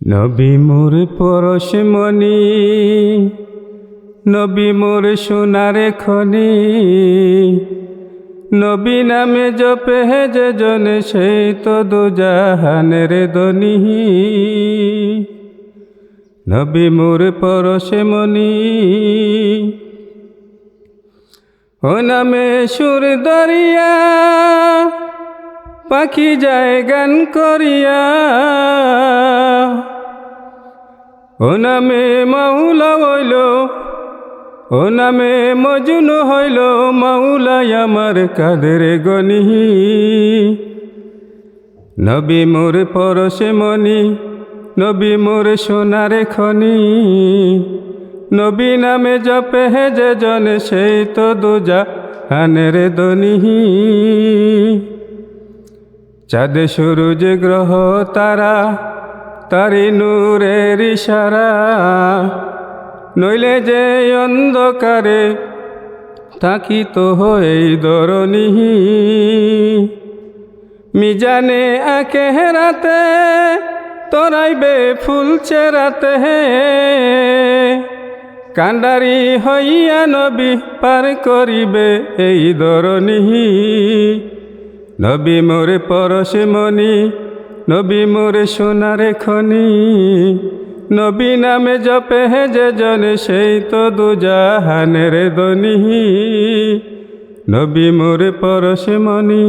নবী মোর পরশমণি, নবী মোর সোনার খনি। নবী নামে জপে যে জন, সেই তো দুজাহানের ধনী। নবী মোর পরশমণি, ও নামে সুর দরিয়া, পাখি যায় গান করিয়া। ও নামে মাওলা হইল, ও নামে মজনু হইল, মাওলাই আমার কাদের গনি। নবী মোর পরশমণি, নবী মোর সোনার খনি। নবী নামে জপে যে জন, সেই তো দুজাহানের ধনী। চাঁদ সূরজ গ্রহ তারা, তারি নূরের ইশারা। নইলে যে অন্ধকারে থাকিত এই ধরণী। মিজানে আখেরাতে তরাইবে ফুল চেরাতে, কান্ডারি হইয়া নবী পার করিবে এই ধরণী। নবী মোর পরশমণি, নবী মোর সোনার খনি। নবী নামে জপে যে জন, সেই তো দুজাহানের ধনী। নবী মোর পরশমণি।